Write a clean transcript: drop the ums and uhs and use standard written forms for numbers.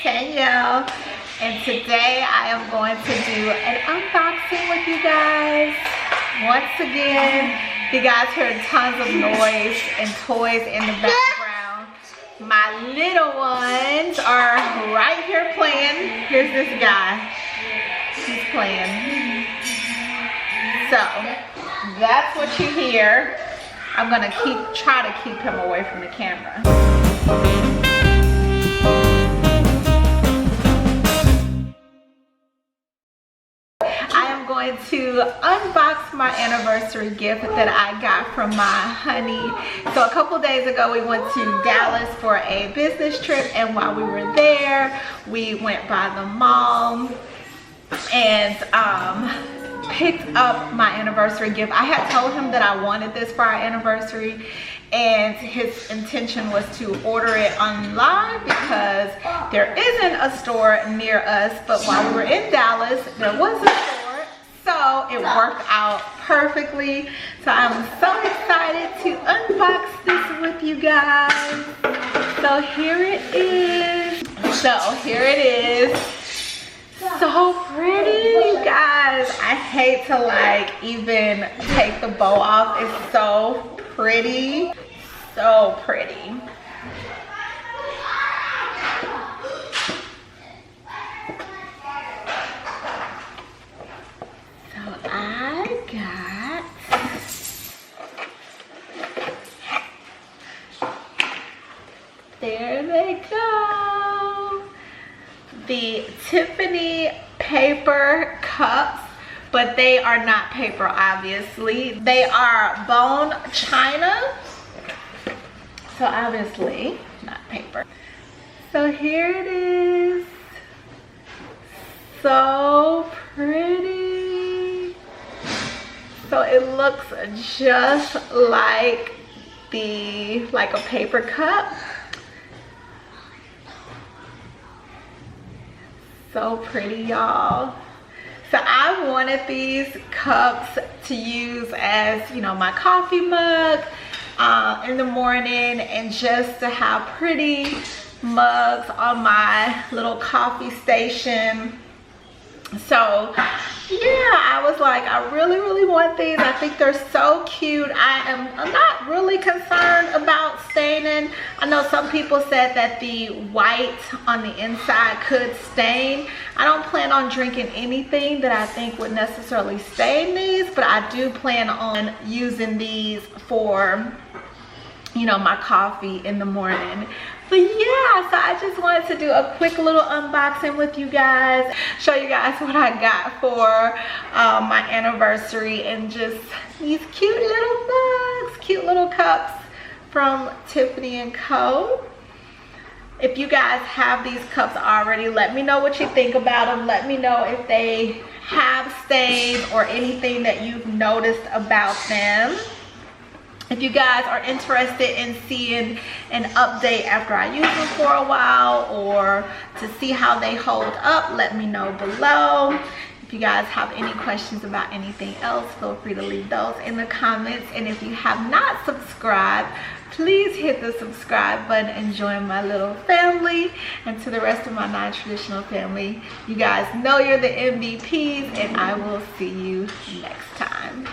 Danielle, and today I am going to do an unboxing with you guys. Once again, you guys heard tons of noise and toys in the background. My little ones are right here playing. Here's this guy. He's playing. So that's what you hear. I'm gonna try to keep him away from the camera. I am going to unbox my anniversary gift that I got from my honey. So a couple days ago we went to Dallas for a business trip, and while we were there we went by the mall and picked up my anniversary gift. I had told him that I wanted this for our anniversary, and his intention was to order it online because there isn't a store near us, but while we were in Dallas there was a store, so it worked out perfectly. So I'm so excited to unbox this with you guys. So here it is. So pretty, you guys. I hate to like even take the bow off. It's so pretty, so pretty. So I got there they go. The Tiffany paper cups, but they are not paper, obviously. They are bone china, so obviously not paper. So here it is. So pretty. So it looks just like a paper cup. So pretty, y'all. So I wanted these cups to use as, you know, my coffee mug in the morning, and just to have pretty mugs on my little coffee station. So yeah, I was like, I really want these. I think they're so cute. I'm not really concerned about staining. I know some people said that the white on the inside could stain. I don't plan on drinking anything that I think would necessarily stain these, but I do plan on using these for, you know, my coffee in the morning. But yeah, so I just wanted to do a quick little unboxing with you guys, show you guys what I got for my anniversary, and just these cute little mugs, cute little cups from Tiffany & Co. If you guys have these cups already, let me know what you think about them. Let me know if they have stains or anything that you've noticed about them. If you guys are interested in seeing an update after I use them for a while, or to see how they hold up, let me know below. If you guys have any questions about anything else, feel free to leave those in the comments. And if you have not subscribed, please hit the subscribe button and join my little family. And to the rest of my non-traditional family, you guys know you're the MVPs, and I will see you next time.